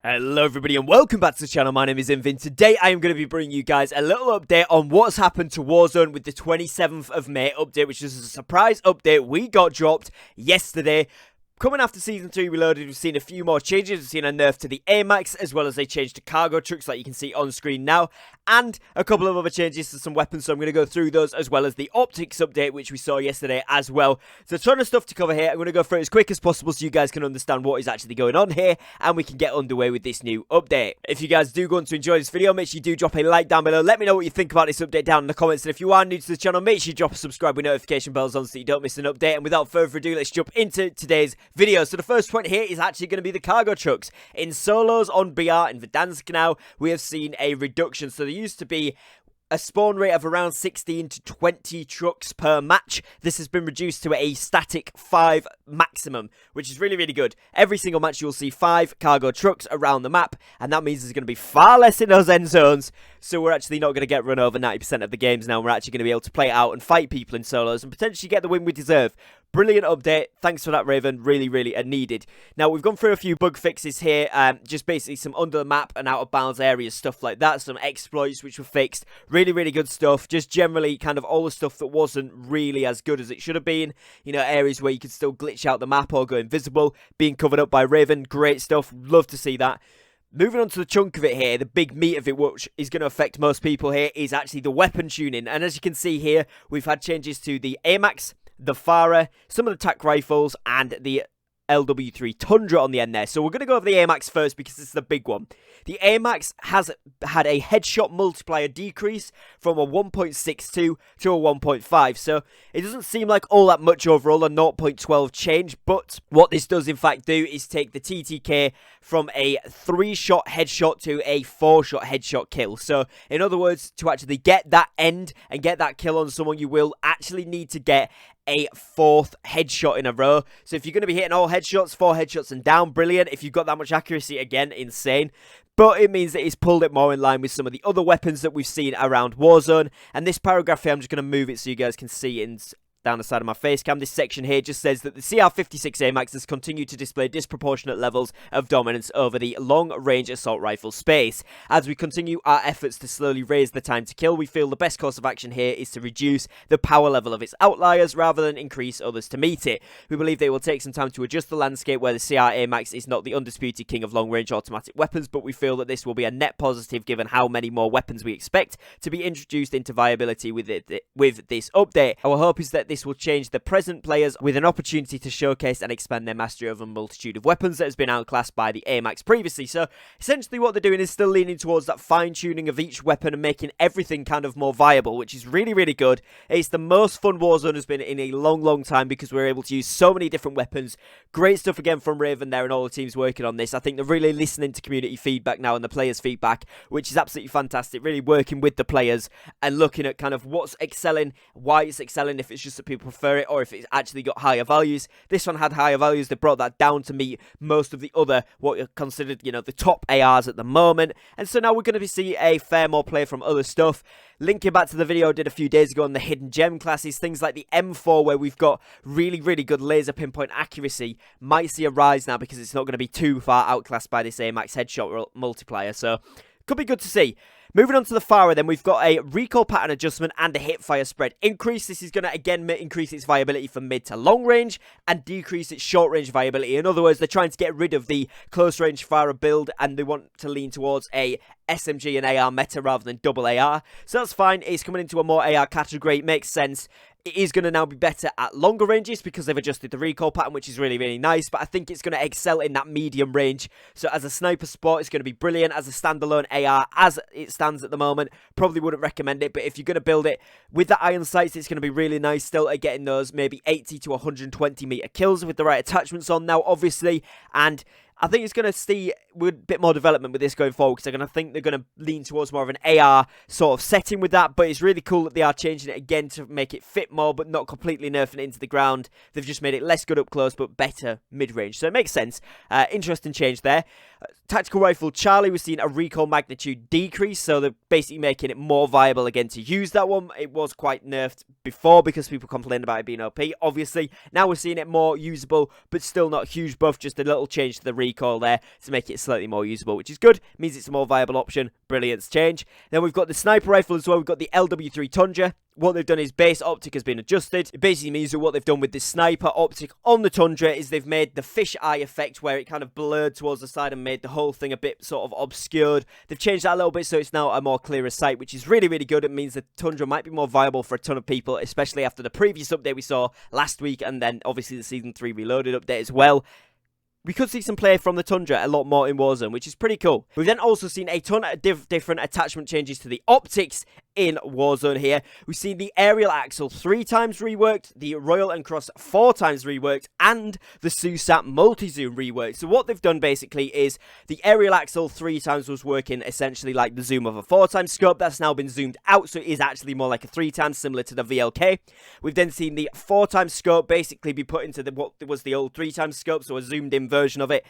Hello everybody and welcome back to the channel. My name is Invin. Today I am going to be bringing you guys a little update on what's happened to Warzone with the 27th of May update, which is a surprise update we got dropped yesterday. Coming after Season 3 Reloaded, we've seen a few more changes. We've seen a nerf to the AMAX, as well as a change to cargo trucks like you can see on screen now, and a couple of other changes to some weapons, so I'm going to go through those, as well as the Optics update, which we saw yesterday as well. So a ton of stuff to cover here. I'm going to go through it as quick as possible so you guys can understand what is actually going on here, and we can get underway with this new update. If you guys do go on to enjoy this video, make sure you do drop a like down below. Let me know what you think about this update down in the comments, and if you are new to the channel, make sure you drop a subscribe with notification bells on so you don't miss an update. And without further ado, let's jump into today's video. So the first point here is actually going to be the cargo trucks. In solos on BR in Verdansk now, we have seen a reduction. So there used to be a spawn rate of around 16 to 20 trucks per match. This has been reduced to a static 5 maximum, which is really, really good. Every single match you'll see 5 cargo trucks around the map, and that means there's going to be far less in those end zones, so we're actually not going to get run over 90% of the games now. We're actually going to be able to play it out and fight people in solos and potentially get the win we deserve. Brilliant update. Thanks for that, Raven. Really, really needed. Now, we've gone through a few bug fixes here. Just basically some under the map and out of bounds areas, stuff like that. Some exploits which were fixed. Really, really good stuff. Just generally kind of all the stuff that wasn't really as good as it should have been. You know, areas where you could still glitch out the map or go invisible. Being covered up by Raven. Great stuff. Love to see that. Moving on to the chunk of it here, the big meat of it, which is going to affect most people here, is actually the weapon tuning. And as you can see here, we've had changes to the AMAX, the FARA, some of the tac rifles, and the LW3 Tundra on the end there. So we're going to go over the AMAX first because this is the big one. The AMAX has had a headshot multiplier decrease from a 1.62 to a 1.5. So it doesn't seem like all that much overall, a 0.12 change. But what this does in fact do is take the TTK from a 3-shot headshot to a 4-shot headshot kill. So in other words, to actually get that end and get that kill on someone, you will actually need to get a 4th headshot in a row. So if you're going to be hitting all headshots, 4 headshots and down, brilliant. If you've got that much accuracy, again, insane. But it means that it's pulled it more in line with some of the other weapons that we've seen around Warzone. And this paragraph here, I'm just going to move it so you guys can see it down the side of my face cam. This section here just says that the CR56 AMAX has continued to display disproportionate levels of dominance over the long-range assault rifle space. As we continue our efforts to slowly raise the time to kill, we feel the best course of action here is to reduce the power level of its outliers rather than increase others to meet it. We believe they will take some time to adjust the landscape where the CR AMAX is not the undisputed king of long-range automatic weapons, but we feel that this will be a net positive given how many more weapons we expect to be introduced into viability with this update. Our hope is that this will change the present players with an opportunity to showcase and expand their mastery over a multitude of weapons that has been outclassed by the AMAX previously. So essentially what they're doing is still leaning towards that fine-tuning of each weapon and making everything kind of more viable, which is really, really good. It's the most fun Warzone has been in a long, long time because we're able to use so many different weapons. Great stuff again from Raven there and all the teams working on this. I think they're really listening to community feedback now and the players' feedback, which is absolutely fantastic. Really working with the players and looking at kind of what's excelling, why it's excelling, if it's just that people prefer it or if it's actually got higher values. This one had higher values. They brought that down to meet most of the other, what are considered, you know, the top ARs at the moment. And so now we're going to see a fair more play from other stuff. Linking back to the video I did a few days ago on the hidden gem classes, things like the M4 where we've got really, really good laser pinpoint accuracy might see a rise now because it's not going to be too far outclassed by this AMAX headshot multiplier. So could be good to see. Moving on to the FARA then, we've got a recoil pattern adjustment and a hip fire spread increase. This is going to again increase its viability from mid to long range and decrease its short range viability. In other words, they're trying to get rid of the close range FARA build and they want to lean towards a SMG and AR meta rather than double AR. So that's fine. It's coming into a more AR category. It makes sense. It is going to now be better at longer ranges because they've adjusted the recoil pattern, which is really, really nice. But I think it's going to excel in that medium range. So as a sniper spot, it's going to be brilliant. As a standalone AR, as it stands at the moment, probably wouldn't recommend it. But if you're going to build it with the iron sights, it's going to be really nice still at getting those maybe 80 to 120 meter kills with the right attachments on now, obviously. And I think it's going to see with a bit more development with this going forward because they're going to lean towards more of an AR sort of setting with that. But it's really cool that they are changing it again to make it fit more, but not completely nerfing it into the ground. They've just made it less good up close, but better mid-range. So it makes sense. Interesting change there. Tactical Rifle Charlie, we've seen a recoil magnitude decrease, so they're basically making it more viable again to use that one. It was quite nerfed before because people complained about it being OP, obviously. Now we're seeing it more usable, but still not huge buff, just a little change to the recoil there to make it slightly more usable, which is good. Means it's a more viable option. Brilliant change. Then we've got the sniper rifle as well. We've got the LW3 Tundra. What they've done is base optic has been adjusted. It basically means that what they've done with the sniper optic on the Tundra is they've made the fish eye effect where it kind of blurred towards the side and made the whole thing a bit sort of obscured. They've changed that a little bit so it's now a more clearer sight, which is really, really good. It means the Tundra might be more viable for a ton of people, especially after the previous update we saw last week and then obviously the Season 3 Reloaded update as well. We could see some play from the Tundra a lot more in Warzone, which is pretty cool. We've then also seen a ton of different attachment changes to the optics in Warzone here. We've seen the aerial axle 3 times reworked, the Royal and Cross 4 times reworked, and the SUSAT multi-zoom reworked. So what they've done basically is the aerial axle 3 times was working essentially like the zoom of a 4 times scope. That's now been zoomed out, so it is actually more like a 3 times, similar to the VLK. We've then seen the 4 times scope basically be put into what was the old 3 times scope, so a zoomed in version of it.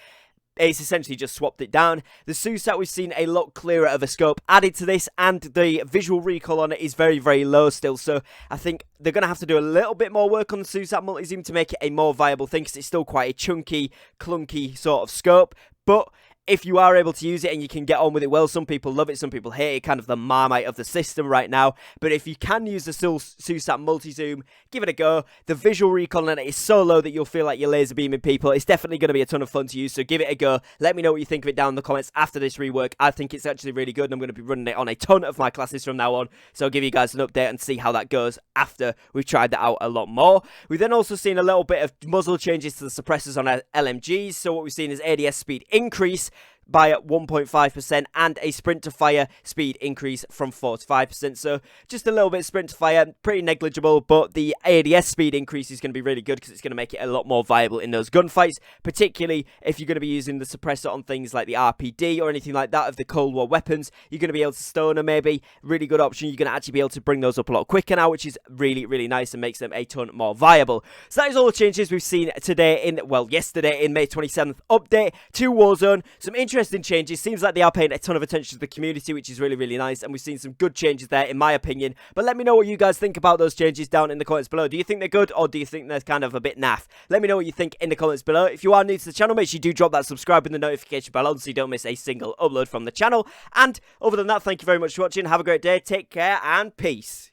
It's essentially just swapped it down. The SUSAT, we've seen a lot clearer of a scope added to this, and the visual recoil on it is very, very low still. So I think they're going to have to do a little bit more work on the SUSAT multi-zoom to make it a more viable thing, because it's still quite a chunky, clunky sort of scope. But if you are able to use it and you can get on with it well, some people love it, some people hate it, kind of the Marmite of the system right now. But if you can use the SUSAT multi-zoom, give it a go. The visual recoil on it is so low that you'll feel like you're laser beaming people. It's definitely going to be a ton of fun to use, so give it a go. Let me know what you think of it down in the comments after this rework. I think it's actually really good, and I'm going to be running it on a ton of my classes from now on. So I'll give you guys an update and see how that goes after we've tried that out a lot more. We've then also seen a little bit of muzzle changes to the suppressors on our LMGs. So what we've seen is ADS speed increase by 1.5% and a sprint to fire speed increase from 4 to 5%. So just a little bit of sprint to fire, pretty negligible, but the ADS speed increase is going to be really good because it's going to make it a lot more viable in those gunfights, particularly if you're going to be using the suppressor on things like the RPD or anything like that of the Cold War weapons. You're going to be able to stoner maybe, really good option. You're going to actually be able to bring those up a lot quicker now, which is really, really nice and makes them a ton more viable. So that is all the changes we've seen today yesterday in May 27th update to Warzone. Some interesting changes. Seems like they are paying a ton of attention to the community, which is really, really nice, and we've seen some good changes there in my opinion. But let me know what you guys think about those changes down in the comments below. Do you think they're good, or do you think they're kind of a bit naff? Let me know what you think in the comments below. If you are new to the channel, make sure you do drop that subscribe and the notification bell on so you don't miss a single upload from the channel. And other than that, thank you very much for watching. Have a great day, take care, and peace.